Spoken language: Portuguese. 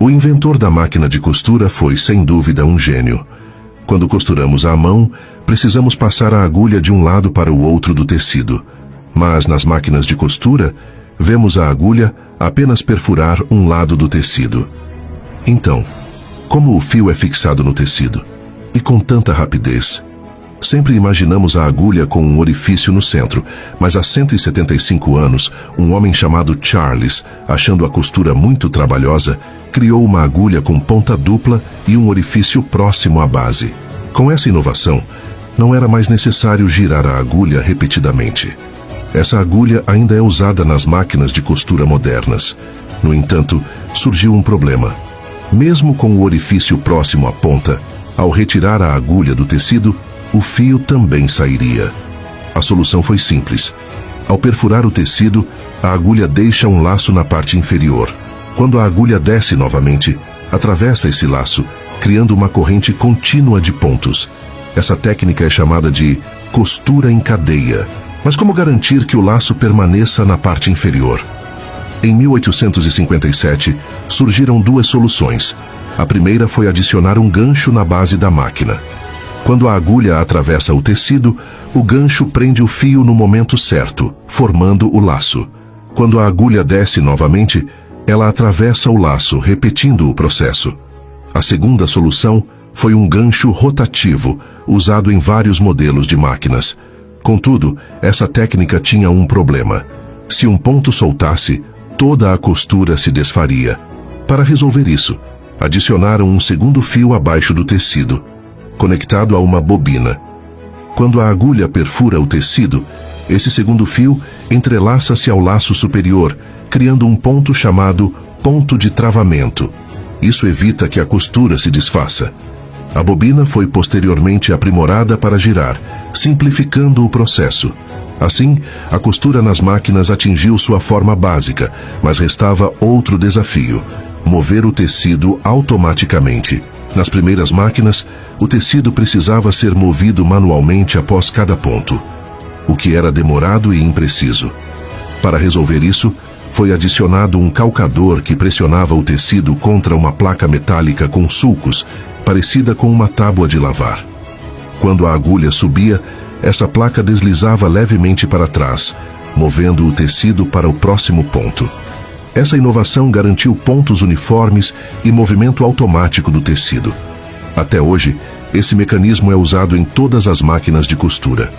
O inventor da máquina de costura foi, sem dúvida, um gênio. Quando costuramos à mão, precisamos passar a agulha de um lado para o outro do tecido. Mas nas máquinas de costura, vemos a agulha apenas perfurar um lado do tecido. Então, como o fio é fixado no tecido? E com tanta rapidez? Sempre imaginamos a agulha com um orifício no centro, mas há 175 anos, um homem chamado Charles, achando a costura muito trabalhosa, criou uma agulha com ponta dupla e um orifício próximo à base. Com essa inovação, não era mais necessário girar a agulha repetidamente. Essa agulha ainda é usada nas máquinas de costura modernas. No entanto, surgiu um problema. Mesmo com o orifício próximo à ponta, ao retirar a agulha do tecido, o fio também sairia. A solução foi simples. Ao perfurar o tecido, a agulha deixa um laço na parte inferior. Quando a agulha desce novamente, atravessa esse laço, criando uma corrente contínua de pontos. Essa técnica é chamada de costura em cadeia. Mas como garantir que o laço permaneça na parte inferior? Em 1857, surgiram duas soluções. A primeira foi adicionar um gancho na base da máquina. Quando a agulha atravessa o tecido, o gancho prende o fio no momento certo, formando o laço. Quando a agulha desce novamente, ela atravessa o laço, repetindo o processo. A segunda solução foi um gancho rotativo, usado em vários modelos de máquinas. Contudo, essa técnica tinha um problema. Se um ponto soltasse, toda a costura se desfaria. Para resolver isso, adicionaram um segundo fio abaixo do tecido, conectado a uma bobina. Quando a agulha perfura o tecido, esse segundo fio entrelaça-se ao laço superior, criando um ponto chamado ponto de travamento. Isso evita que a costura se desfaça. A bobina foi posteriormente aprimorada para girar, simplificando o processo. Assim, a costura nas máquinas atingiu sua forma básica, mas restava outro desafio: mover o tecido automaticamente. Nas primeiras máquinas, o tecido precisava ser movido manualmente após cada ponto, o que era demorado e impreciso. Para resolver isso, foi adicionado um calcador que pressionava o tecido contra uma placa metálica com sulcos, parecida com uma tábua de lavar. Quando a agulha subia, essa placa deslizava levemente para trás, movendo o tecido para o próximo ponto. Essa inovação garantiu pontos uniformes e movimento automático do tecido. Até hoje, esse mecanismo é usado em todas as máquinas de costura.